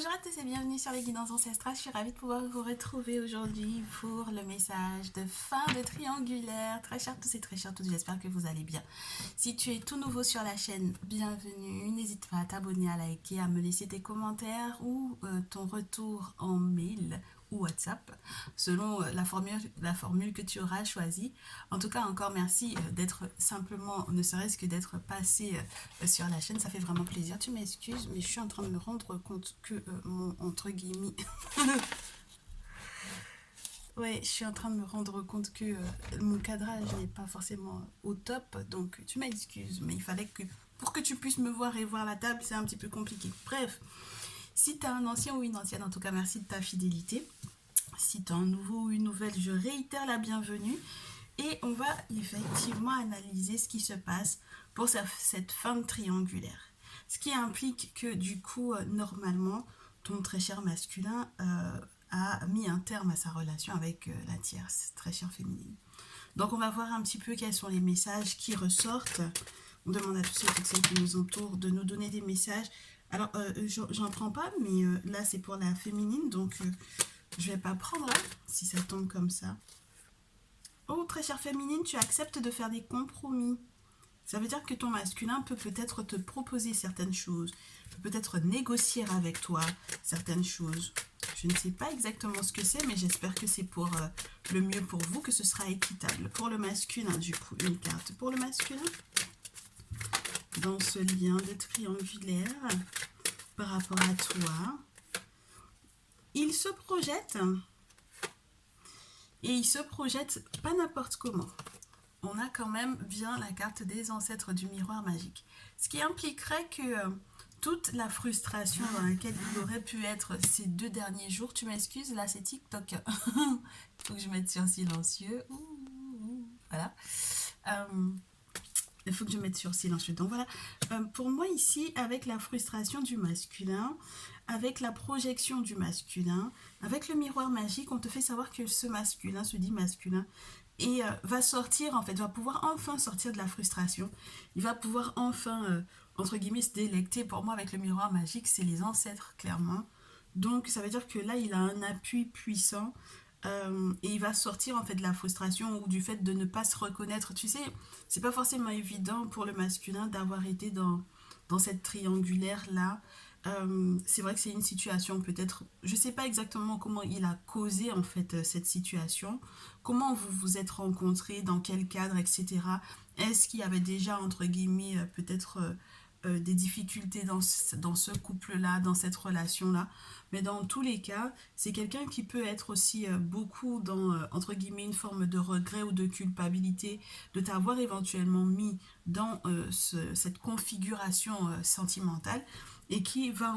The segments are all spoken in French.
Bonjour à tous et bienvenue sur les guidances ancestrales. Je suis ravie de pouvoir vous retrouver aujourd'hui pour le message de fin de triangulaire. Très chers tous et très chers tous, j'espère que vous allez bien. Si tu es tout nouveau sur la chaîne, bienvenue. N'hésite pas à t'abonner, à liker, à me laisser tes commentaires ou ton retour en mail ou WhatsApp, selon la formule que tu auras choisie. En tout cas, encore merci d'être simplement, ne serait-ce que d'être passé sur la chaîne, ça fait vraiment plaisir. Tu m'excuses, mais je suis en train de me rendre compte que mon, entre guillemets, ouais, je suis en train de me rendre compte que mon cadrage n'est pas forcément au top, donc tu m'excuses, mais il fallait que, pour que tu puisses me voir et voir la table, c'est un petit peu compliqué. Bref, si tu as un ancien ou une ancienne, en tout cas, merci de ta fidélité. Si tu as un nouveau ou une nouvelle, je réitère la bienvenue. Et on va effectivement analyser ce qui se passe pour cette fin de triangulaire. Ce qui implique que du coup, normalement, ton très cher masculin a mis un terme à sa relation avec la tierce, très chère féminine. Donc on va voir un petit peu quels sont les messages qui ressortent. On demande à tous ceux et toutes celles qui nous entourent de nous donner des messages. Alors, j'en prends pas, mais là, c'est pour la féminine, donc je vais pas prendre là, si ça tombe comme ça. Oh, très chère féminine, tu acceptes de faire des compromis. Ça veut dire que ton masculin peut peut-être te proposer certaines choses, peut peut-être négocier avec toi certaines choses. Je ne sais pas exactement ce que c'est, mais j'espère que c'est pour le mieux pour vous, que ce sera équitable. Pour le masculin, du coup, une carte pour le masculin. Dans ce lien de triangulaire, par rapport à toi, il se projette. Et il se projette pas n'importe comment. On a quand même bien la carte des ancêtres du miroir magique. Ce qui impliquerait que toute la frustration dans laquelle il aurait pu être ces 2 derniers jours, tu m'excuses, là c'est TikTok. Il faut que je mette sur silencieux. Voilà. Il faut que je mette sur silencieux. Donc voilà, pour moi ici, avec la frustration du masculin, avec la projection du masculin, avec le miroir magique, on te fait savoir que ce masculin, se dit masculin, et va sortir, en fait, va pouvoir enfin sortir de la frustration. Il va pouvoir enfin, entre guillemets, se délecter. Pour moi, avec le miroir magique, c'est les ancêtres, clairement. Donc, ça veut dire que là, il a un appui puissant. Et il va sortir en fait de la frustration ou du fait de ne pas se reconnaître. Tu sais, c'est pas forcément évident pour le masculin d'avoir été dans cette triangulaire là. C'est vrai que c'est une situation peut-être, je sais pas exactement comment il a causé en fait cette situation, comment vous vous êtes rencontrés, dans quel cadre, etc. Est-ce qu'il y avait déjà entre guillemets peut-être des difficultés dans ce couple-là, dans cette relation-là. Mais dans tous les cas, c'est quelqu'un qui peut être aussi beaucoup dans, entre guillemets, une forme de regret ou de culpabilité de t'avoir éventuellement mis dans cette configuration sentimentale et qui va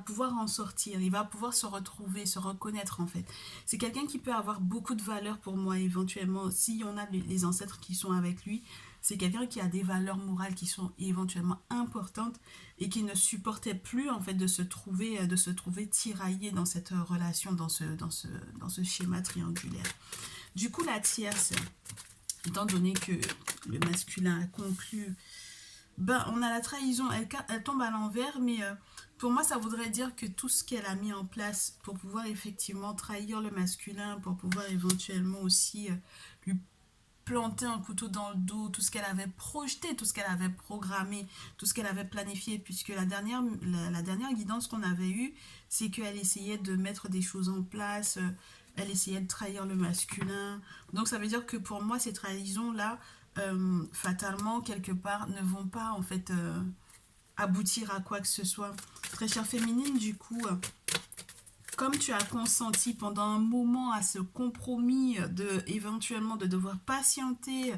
pouvoir en sortir, il va pouvoir se retrouver, se reconnaître en fait. C'est quelqu'un qui peut avoir beaucoup de valeur pour moi éventuellement, si on a les ancêtres qui sont avec lui, c'est quelqu'un qui a des valeurs morales qui sont éventuellement importantes et qui ne supportait plus en fait de se trouver tiraillé dans cette relation, dans ce schéma triangulaire. Du coup, la tierce, étant donné que le masculin a conclu, ben, on a la trahison, elle tombe à l'envers, mais pour moi, ça voudrait dire que tout ce qu'elle a mis en place pour pouvoir effectivement trahir le masculin, pour pouvoir éventuellement aussi lui planter un couteau dans le dos, tout ce qu'elle avait projeté, tout ce qu'elle avait programmé, tout ce qu'elle avait planifié, puisque la dernière guidance qu'on avait eue, c'est qu'elle essayait de mettre des choses en place, elle essayait de trahir le masculin. Donc ça veut dire que pour moi, ces trahisons-là, fatalement, quelque part, ne vont pas en fait aboutir à quoi que ce soit. Très chère féminine, du coup, comme tu as consenti pendant un moment à ce compromis de éventuellement de devoir patienter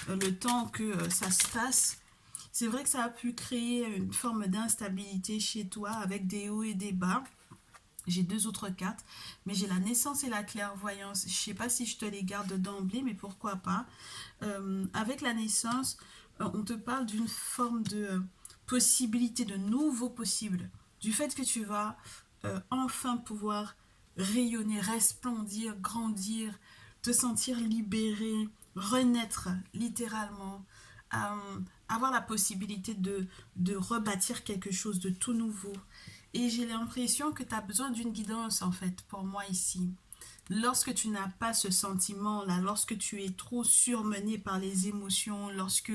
le temps que ça se passe, c'est vrai que ça a pu créer une forme d'instabilité chez toi avec des hauts et des bas. J'ai 2 autres cartes, mais j'ai la naissance et la clairvoyance. Je ne sais pas si je te les garde d'emblée, mais pourquoi pas. Avec la naissance, on te parle d'une forme de possibilité, de nouveau possible. Du fait que tu vas enfin pouvoir rayonner, resplendir, grandir, te sentir libéré, renaître littéralement, avoir la possibilité de rebâtir quelque chose de tout nouveau. Et j'ai l'impression que tu as besoin d'une guidance, en fait, pour moi ici. Lorsque tu n'as pas ce sentiment-là, lorsque tu es trop surmené par les émotions, lorsque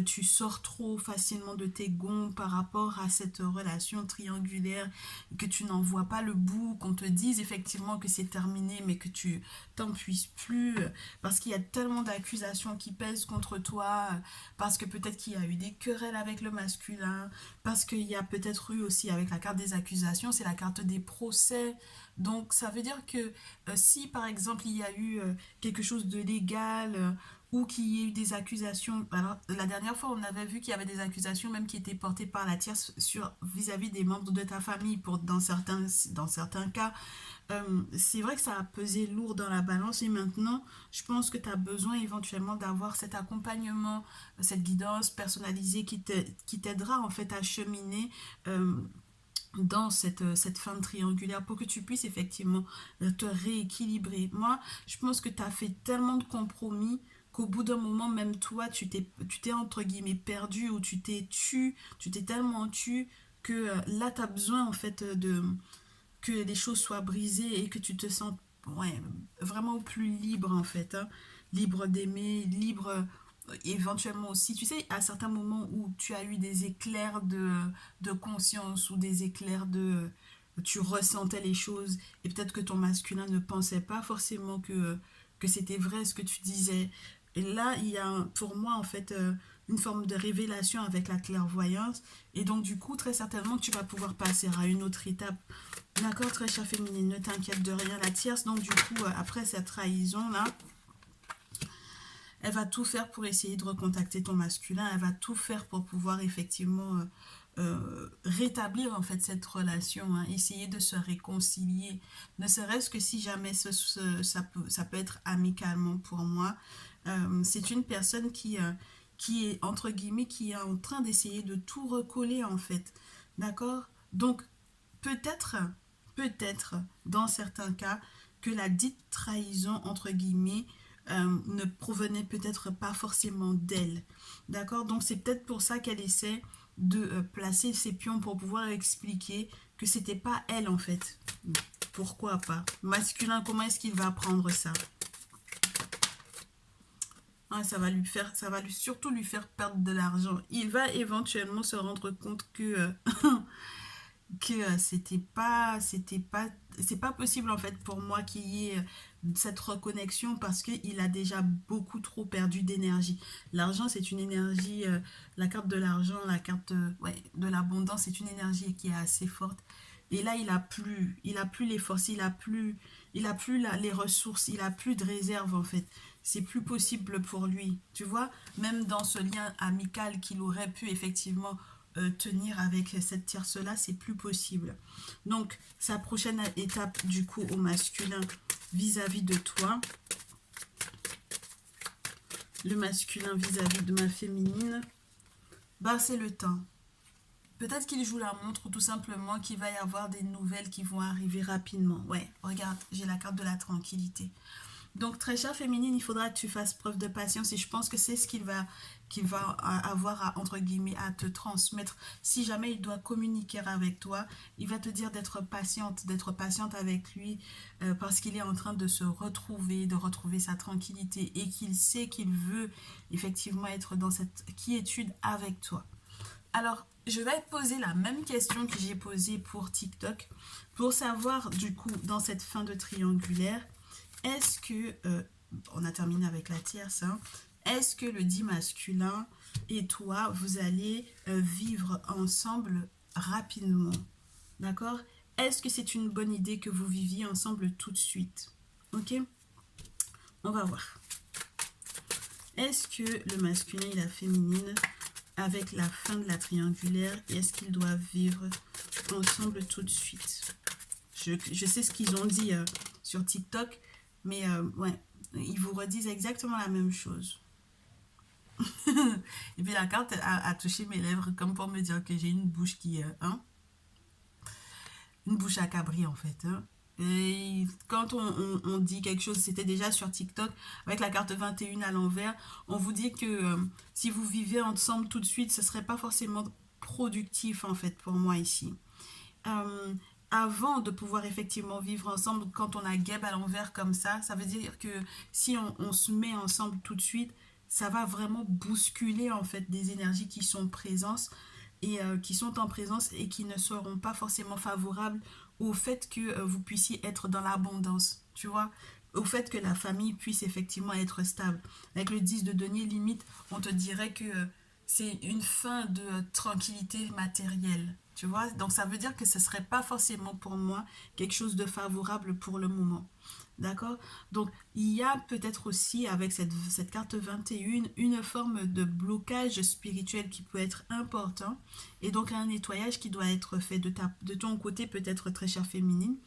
tu sors trop facilement de tes gonds par rapport à cette relation triangulaire, que tu n'en vois pas le bout, qu'on te dise effectivement que c'est terminé, mais que tu t'en puisses plus, parce qu'il y a tellement d'accusations qui pèsent contre toi, parce que peut-être qu'il y a eu des querelles avec le masculin, parce qu'il y a peut-être eu aussi avec la carte des accusations, c'est la carte des procès. Donc ça veut dire que si par exemple il y a eu quelque chose de légal ou qu'il y ait eu des accusations, alors la dernière fois on avait vu qu'il y avait des accusations même qui étaient portées par la tierce sur vis-à-vis des membres de ta famille pour dans certains cas, c'est vrai que ça a pesé lourd dans la balance et maintenant je pense que tu as besoin éventuellement d'avoir cet accompagnement, cette guidance personnalisée qui t'aidera en fait à cheminer dans cette fin triangulaire pour que tu puisses effectivement te rééquilibrer. Moi, je pense que tu as fait tellement de compromis qu'au bout d'un moment, même toi, tu t'es entre guillemets perdu ou tu t'es tellement tu que là, tu as besoin en fait que les choses soient brisées et que tu te sens ouais, vraiment plus libre en fait. Hein. Libre d'aimer, libre éventuellement aussi, tu sais, à certains moments où tu as eu des éclairs de conscience ou des éclairs de... Tu ressentais les choses et peut-être que ton masculin ne pensait pas forcément que c'était vrai ce que tu disais. Et là, il y a pour moi en fait une forme de révélation avec la clairvoyance et donc du coup très certainement tu vas pouvoir passer à une autre étape. D'accord, très chère féminine, ne t'inquiète de rien. La tierce, donc du coup, après cette trahison-là, elle va tout faire pour essayer de recontacter ton masculin. Elle va tout faire pour pouvoir effectivement rétablir en fait cette relation, hein, essayer de se réconcilier. Ne serait-ce que si jamais ça peut être amicalement pour moi. C'est une personne qui est entre guillemets qui est en train d'essayer de tout recoller en fait. D'accord? Donc peut-être, peut-être, dans certains cas, que la dite trahison, entre guillemets, ne provenait peut-être pas forcément d'elle. D'accord? Donc c'est peut-être pour ça qu'elle essaie de placer ses pions pour pouvoir expliquer que c'était pas elle en fait. Pourquoi pas? Masculin, comment est-ce qu'il va prendre ça? Ah, ça va lui surtout lui faire perdre de l'argent. Il va éventuellement se rendre compte que c'est pas possible en fait pour moi qu'il y ait cette reconnexion parce qu'il a déjà beaucoup trop perdu d'énergie. L'argent c'est une énergie, la carte de l'argent, la carte ouais, de l'abondance c'est une énergie qui est assez forte. Et là il a plus les forces, il a plus les ressources, il a plus de réserve en fait. C'est plus possible pour lui, tu vois, même dans ce lien amical qu'il aurait pu effectivement tenir avec cette tierce-là, c'est plus possible. Donc, sa prochaine étape, du coup, au masculin vis-à-vis de toi, le masculin vis-à-vis de ma féminine, bah, c'est le temps. Peut-être qu'il joue la montre ou tout simplement qu'il va y avoir des nouvelles qui vont arriver rapidement. Ouais, regarde, j'ai la carte de la tranquillité. Donc, très chère féminine, il faudra que tu fasses preuve de patience et je pense que c'est ce qu'il va avoir à, entre guillemets, à te transmettre. Si jamais il doit communiquer avec toi, il va te dire d'être patiente avec lui parce qu'il est en train de se retrouver, de retrouver sa tranquillité et qu'il sait qu'il veut effectivement être dans cette quiétude avec toi. Alors, je vais te poser la même question que j'ai posée pour TikTok pour savoir, du coup, dans cette fin de triangulaire, est-ce que, on a terminé avec la tierce, hein, est-ce que le dit masculin et toi, vous allez vivre ensemble rapidement? D'accord? Est-ce que c'est une bonne idée que vous viviez ensemble tout de suite? Ok? On va voir. Est-ce que le masculin et la féminine, avec la fin de la triangulaire, est-ce qu'ils doivent vivre ensemble tout de suite? Je sais ce qu'ils ont dit sur TikTok, mais ouais, ils vous redisent exactement la même chose. Et puis la carte a touché mes lèvres comme pour me dire que j'ai une bouche qui... hein, une bouche à cabri en fait. Hein. Et quand on dit quelque chose, c'était déjà sur TikTok, avec la carte 21 à l'envers, on vous dit que si vous vivez ensemble tout de suite, ce serait pas forcément productif en fait pour moi ici. euh, avant de pouvoir effectivement vivre ensemble, quand on a Geb à l'envers comme ça veut dire que si on se met ensemble tout de suite, ça va vraiment bousculer en fait des énergies qui sont présentes et qui sont en présence et qui ne seront pas forcément favorables au fait que vous puissiez être dans l'abondance, tu vois, au fait que la famille puisse effectivement être stable. Avec le 10 de denier, limite, on te dirait que c'est une fin de tranquillité matérielle, tu vois. Donc ça veut dire que ce ne serait pas forcément pour moi quelque chose de favorable pour le moment. D'accord. Donc, il y a peut-être aussi avec cette carte 21 une forme de blocage spirituel qui peut être important et donc un nettoyage qui doit être fait de ton côté, peut-être très chère féminine,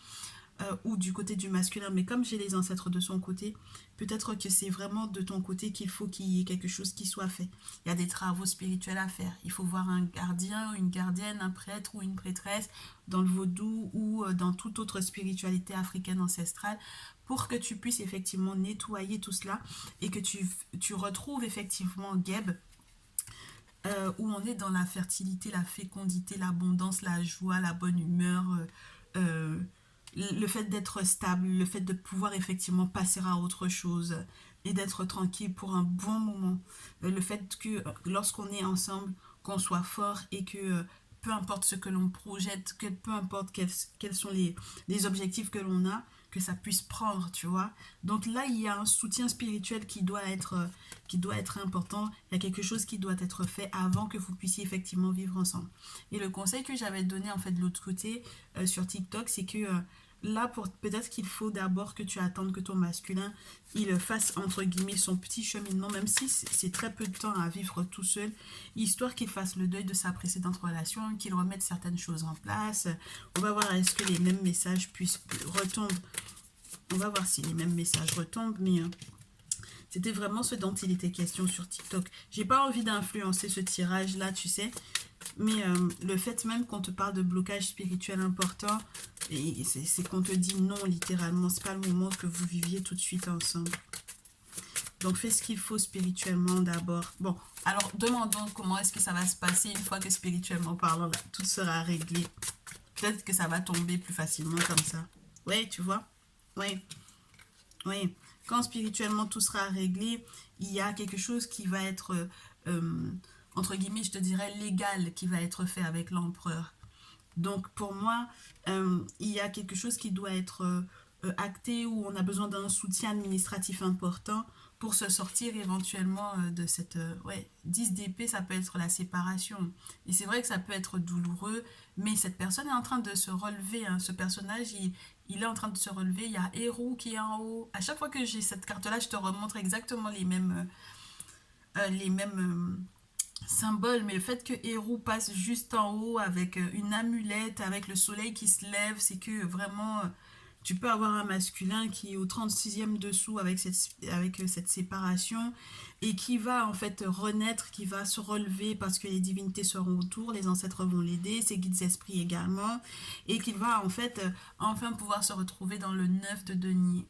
ou du côté du masculin, mais comme j'ai les ancêtres de son côté, peut-être que c'est vraiment de ton côté qu'il faut qu'il y ait quelque chose qui soit fait. Il y a des travaux spirituels à faire. Il faut voir un gardien, une gardienne, un prêtre ou une prêtresse dans le vaudou ou dans toute autre spiritualité africaine ancestrale pour que tu puisses effectivement nettoyer tout cela et que tu retrouves effectivement Geb, où on est dans la fertilité, la fécondité, l'abondance, la joie, la bonne humeur, euh, le fait d'être stable, le fait de pouvoir effectivement passer à autre chose et d'être tranquille pour un bon moment. Le fait que lorsqu'on est ensemble, qu'on soit fort et que peu importe ce que l'on projette, que peu importe quels sont les objectifs que l'on a, que ça puisse prendre, tu vois. Donc là, il y a un soutien spirituel qui doit être important. Il y a quelque chose qui doit être fait avant que vous puissiez effectivement vivre ensemble. Et le conseil que j'avais donné en fait de l'autre côté sur TikTok, c'est que là, peut-être qu'il faut d'abord que tu attendes que ton masculin, il fasse, entre guillemets, son petit cheminement, même si c'est très peu de temps à vivre tout seul, histoire qu'il fasse le deuil de sa précédente relation, qu'il remette certaines choses en place. On va voir est-ce que les mêmes messages puissent retomber. On va voir si les mêmes messages retombent, mais c'était vraiment ce dont il était question sur TikTok. J'ai pas envie d'influencer ce tirage-là, tu sais. Mais le fait même qu'on te parle de blocage spirituel important, c'est qu'on te dit non, littéralement. C'est pas le moment que vous viviez tout de suite ensemble. Donc, fais ce qu'il faut spirituellement d'abord. Bon, alors, demandons comment est-ce que ça va se passer une fois que spirituellement parlant, là, tout sera réglé. Peut-être que ça va tomber plus facilement comme ça. Ouais, tu vois? Oui, oui. Quand spirituellement tout sera réglé, il y a quelque chose qui va être, entre guillemets, je te dirais, légal, qui va être fait avec l'empereur. Donc pour moi, il y a quelque chose qui doit être acté où on a besoin d'un soutien administratif important pour se sortir éventuellement de cette... ouais, 10 d'épée, ça peut être la séparation. Et c'est vrai que ça peut être douloureux, mais cette personne est en train de se relever. Hein. Ce personnage, il est en train de se relever. Il y a Héros qui est en haut. À chaque fois que j'ai cette carte-là, je te remontre exactement les mêmes symbole, mais le fait que Héros passe juste en haut avec une amulette, avec le soleil qui se lève, c'est que vraiment, tu peux avoir un masculin qui est au 36e dessous avec cette séparation et qui va en fait renaître, qui va se relever parce que les divinités seront autour, les ancêtres vont l'aider, ses guides esprits également, et qu'il va en fait enfin pouvoir se retrouver dans le 9 de denier.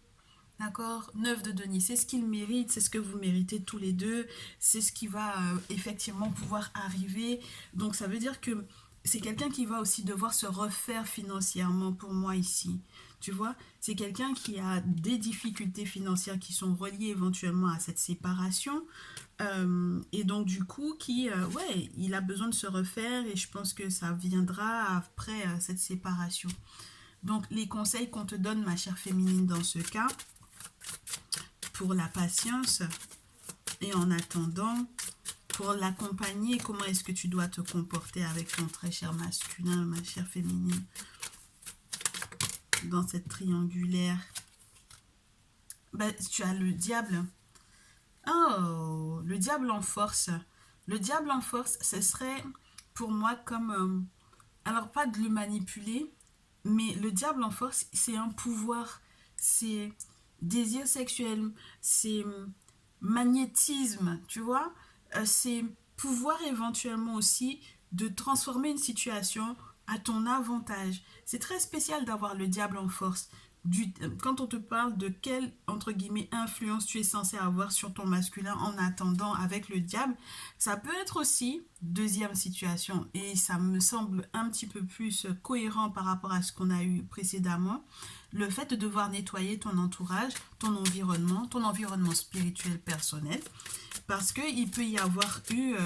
D'accord. 9 de denier, c'est ce qu'il mérite, c'est ce que vous méritez tous les deux, c'est ce qui va effectivement pouvoir arriver. Donc ça veut dire que c'est quelqu'un qui va aussi devoir se refaire financièrement pour moi ici. Tu vois, c'est quelqu'un qui a des difficultés financières qui sont reliées éventuellement à cette séparation. Et donc du coup, ouais, il a besoin de se refaire et je pense que ça viendra après cette séparation. Donc les conseils qu'on te donne, ma chère féminine, dans ce cas, pour la patience et en attendant, pour l'accompagner, comment est-ce que tu dois te comporter avec ton très cher masculin, ma chère féminine, dans cette triangulaire. Ben, tu as le diable. Oh, le diable en force. Le diable en force, ce serait pour moi comme... alors, pas de le manipuler, mais le diable en force, c'est un pouvoir, c'est désir sexuel, c'est magnétisme, tu vois. C'est pouvoir éventuellement aussi de transformer une situation à ton avantage. C'est très spécial d'avoir le diable en force. Quand on te parle de quelle, entre guillemets, influence tu es censé avoir sur ton masculin en attendant avec le diable, ça peut être aussi, deuxième situation, et ça me semble un petit peu plus cohérent par rapport à ce qu'on a eu précédemment, le fait de devoir nettoyer ton entourage, ton environnement spirituel personnel, parce qu'il peut y avoir eu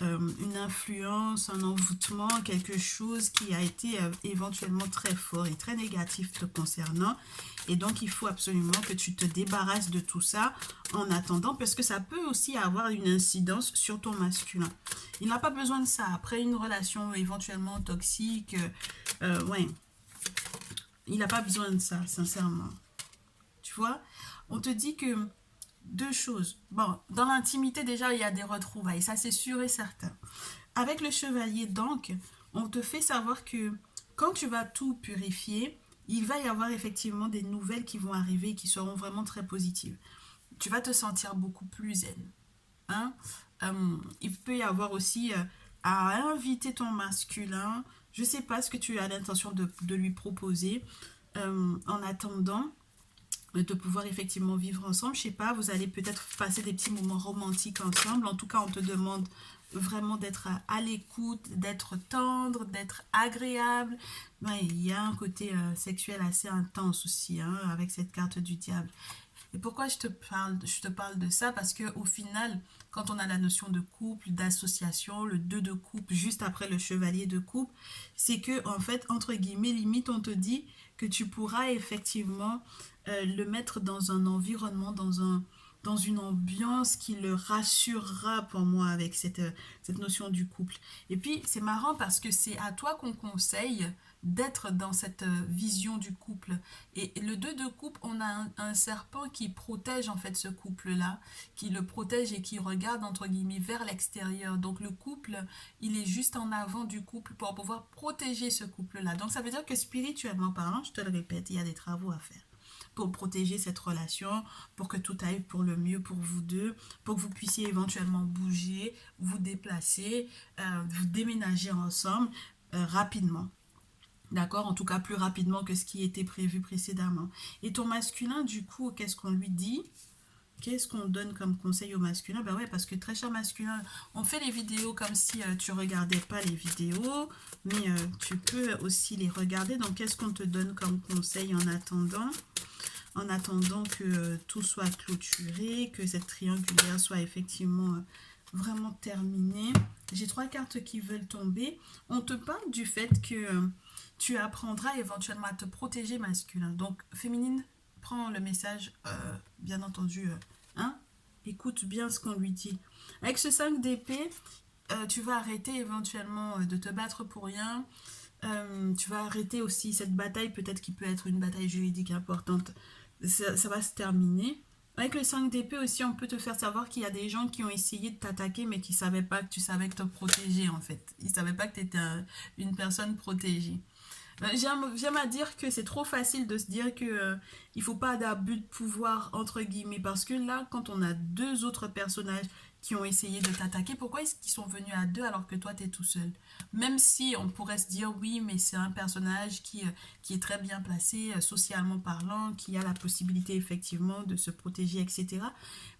une influence, un envoûtement, quelque chose qui a été éventuellement très fort et très négatif te concernant. Et donc, il faut absolument que tu te débarrasses de tout ça en attendant, parce que ça peut aussi avoir une incidence sur ton masculin. Il n'a pas besoin de ça. Après une relation éventuellement toxique, ouais, il n'a pas besoin de ça, sincèrement. Tu vois, on te dit que deux choses. Bon, dans l'intimité, déjà, il y a des retrouvailles. Ça, c'est sûr et certain. Avec le chevalier, donc, on te fait savoir que quand tu vas tout purifier, il va y avoir effectivement des nouvelles qui vont arriver qui seront vraiment très positives. Tu vas te sentir beaucoup plus zen. Hein? Il peut y avoir aussi à inviter ton masculin. Je ne sais pas ce que tu as l'intention de lui proposer en attendant de pouvoir effectivement vivre ensemble. Je sais pas, vous allez peut-être passer des petits moments romantiques ensemble. En tout cas, on te demande vraiment d'être à l'écoute, d'être tendre, d'être agréable. Ouais, il y a un côté sexuel assez intense aussi hein, avec cette carte du diable. Et pourquoi je te parle de ça? Parce que au final, quand on a la notion de couple, d'association, le 2 de couple, juste après le chevalier de couple, c'est que, en fait, entre guillemets, limite, on te dit que tu pourras effectivement le mettre dans un environnement, dans une ambiance qui le rassurera pour moi avec cette notion du couple. Et puis, c'est marrant parce que c'est à toi qu'on conseille d'être dans cette vision du couple. Et le 2 de couple, on a un serpent qui protège en fait ce couple-là, qui le protège et qui regarde entre guillemets vers l'extérieur. Donc le couple, il est juste en avant du couple pour pouvoir protéger ce couple-là. Donc ça veut dire que spirituellement parlant, je te le répète, il y a des travaux à faire pour protéger cette relation, pour que tout aille pour le mieux pour vous deux, pour que vous puissiez éventuellement bouger, vous déplacer, vous déménager ensemble rapidement. D'accord? En tout cas, plus rapidement que ce qui était prévu précédemment. Et ton masculin, du coup, qu'est-ce qu'on lui dit? Qu'est-ce qu'on donne comme conseil au masculin? Ben ouais, parce que très cher masculin, on fait les vidéos comme si tu regardais pas les vidéos, mais tu peux aussi les regarder. Donc, qu'est-ce qu'on te donne comme conseil en attendant? En attendant que tout soit clôturé, que cette triangulaire soit effectivement vraiment terminée. J'ai 3 cartes qui veulent tomber. On te parle du fait que tu apprendras éventuellement à te protéger masculin. Donc, féminine, prends le message, bien entendu, hein, écoute bien ce qu'on lui dit. Avec ce 5 d'épée, tu vas arrêter éventuellement de te battre pour rien. Tu vas arrêter aussi cette bataille, peut-être qui peut être une bataille juridique importante. Ça va se terminer. Avec le 5 d'épée aussi, on peut te faire savoir qu'il y a des gens qui ont essayé de t'attaquer, mais qui ne savaient pas que tu savais te protéger, en fait. Ils ne savaient pas que tu étais une personne protégée. J'aime à dire que c'est trop facile de se dire que il faut pas d'abus de pouvoir entre guillemets parce que là quand on a deux autres personnages qui ont essayé de t'attaquer, pourquoi est-ce qu'ils sont venus à deux alors que toi tu es tout seul? Même si on pourrait se dire oui mais c'est un personnage qui est très bien placé socialement parlant, qui a la possibilité effectivement de se protéger etc.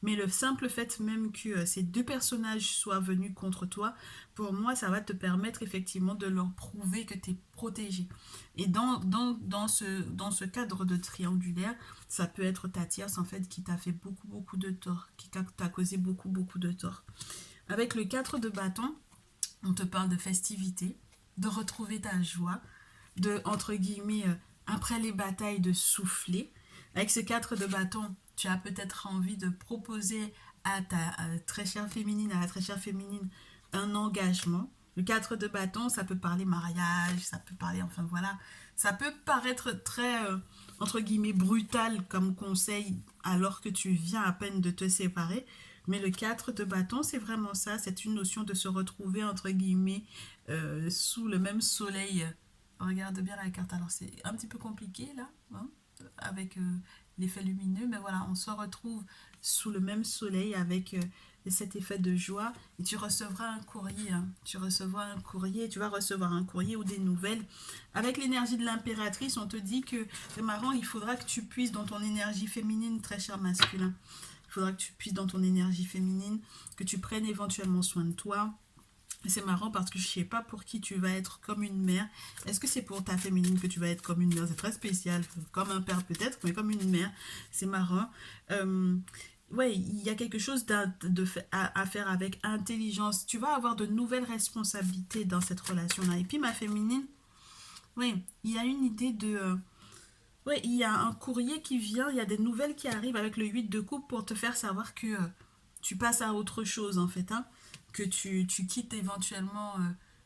Mais le simple fait même que ces deux personnages soient venus contre toi, pour moi ça va te permettre effectivement de leur prouver que tu es protégé. Et dans ce cadre de triangulaire, ça peut être ta tierce en fait qui t'a fait beaucoup de tort, qui t'a causé beaucoup de tort. Avec le 4 de bâton, on te parle de festivité, de retrouver ta joie, de, entre guillemets, après les batailles, de souffler. Avec ce 4 de bâton, tu as peut-être envie de proposer à ta très chère féminine, à la très chère féminine, un engagement. Le 4 de bâton, ça peut parler mariage, ça peut parler, enfin voilà, ça peut paraître très, entre guillemets, brutal comme conseil alors que tu viens à peine de te séparer. Mais le 4 de bâton, c'est vraiment ça, c'est une notion de se retrouver, entre guillemets, sous le même soleil. Regarde bien la carte, alors c'est un petit peu compliqué là, hein, avec l'effet lumineux, mais voilà, on se retrouve sous le même soleil avec cet effet de joie et tu recevras un courrier. Hein. Tu vas recevoir un courrier ou des nouvelles. Avec l'énergie de l'impératrice, on te dit que, c'est marrant, il faudra que tu puisses dans ton énergie féminine, très cher masculin. Il faudra que tu puisses dans ton énergie féminine, que tu prennes éventuellement soin de toi. C'est marrant parce que je ne sais pas pour qui tu vas être comme une mère. Est-ce que c'est pour ta féminine que tu vas être comme une mère? C'est très spécial. Comme un père peut-être, mais comme une mère. C'est marrant. Ouais, il y a quelque chose à faire avec intelligence. Tu vas avoir de nouvelles responsabilités dans cette relation-là. Et puis ma féminine, oui, il y a une idée de... ouais, il y a un courrier qui vient, il y a des nouvelles qui arrivent avec le 8 de coupe pour te faire savoir que tu passes à autre chose en fait, hein, que tu quittes éventuellement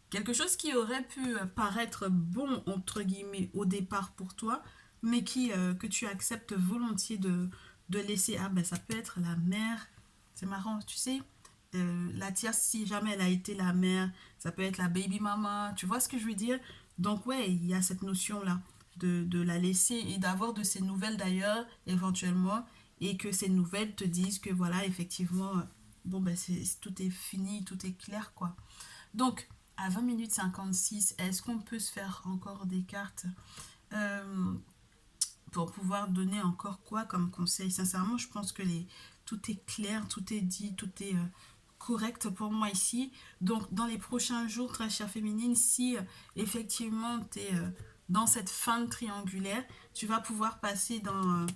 quelque chose qui aurait pu paraître bon entre guillemets au départ pour toi, mais que tu acceptes volontiers de laisser. Ah ben ça peut être la mère, c'est marrant, tu sais, la tierce si jamais elle a été la mère, ça peut être la baby mama, tu vois ce que je veux dire? Donc ouais, il y a cette notion là de la laisser et d'avoir de ces nouvelles d'ailleurs éventuellement et que ces nouvelles te disent que voilà effectivement bon ben tout est fini, tout est clair quoi. Donc à 20 minutes 56, est-ce qu'on peut se faire encore des cartes euh, pour pouvoir donner encore quoi comme conseil? Sincèrement je pense que tout est clair, tout est dit, tout est correct pour moi ici. Donc dans les prochains jours, très chère féminine, si effectivement tu es dans cette fin de triangulaire, tu vas pouvoir passer dans,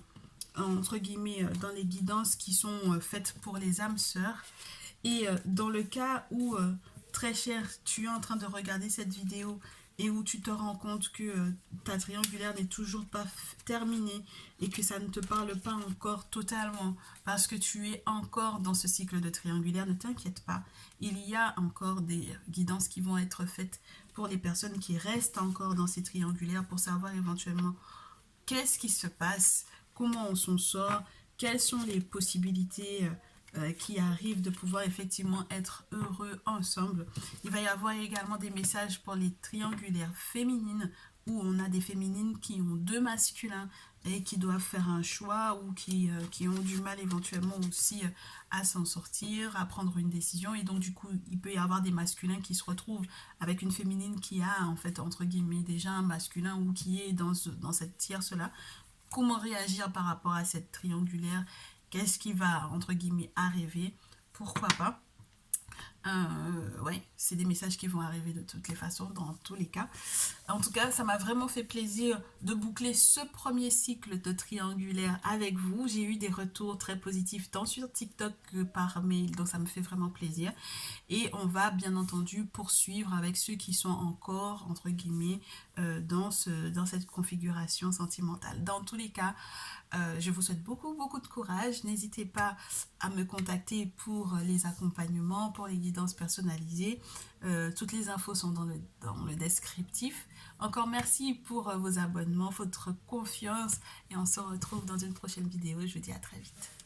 entre guillemets, dans les guidances qui sont faites pour les âmes sœurs. Et dans le cas où, très cher, tu es en train de regarder cette vidéo et où tu te rends compte que ta triangulaire n'est toujours pas terminée et que ça ne te parle pas encore totalement parce que tu es encore dans ce cycle de triangulaire, ne t'inquiète pas. Il y a encore des guidances qui vont être faites pour les personnes qui restent encore dans ces triangulaires pour savoir éventuellement qu'est-ce qui se passe, comment on s'en sort, quelles sont les possibilités qui arrivent de pouvoir effectivement être heureux ensemble. Il va y avoir également des messages pour les triangulaires féminines où on a des féminines qui ont deux masculins et qui doivent faire un choix ou qui ont du mal éventuellement aussi à s'en sortir, à prendre une décision. Et donc du coup, il peut y avoir des masculins qui se retrouvent avec une féminine qui a en fait entre guillemets déjà un masculin ou qui est dans cette tierce-là. Comment réagir par rapport à cette triangulaire? Qu'est-ce qui va entre guillemets arriver? Pourquoi pas? Ouais, c'est des messages qui vont arriver de toutes les façons, dans tous les cas. En tout cas, ça m'a vraiment fait plaisir de boucler ce premier cycle de triangulaire avec vous. J'ai eu des retours très positifs tant sur TikTok que par mail, donc ça me fait vraiment plaisir. Et on va bien entendu poursuivre avec ceux qui sont encore, entre guillemets, dans cette configuration sentimentale. Dans tous les cas, je vous souhaite beaucoup de courage. N'hésitez pas à me contacter pour les accompagnements, pour les guidances personnalisées. Toutes les infos sont dans le descriptif. Encore merci pour vos abonnements, votre confiance et on se retrouve dans une prochaine vidéo. Je vous dis à très vite.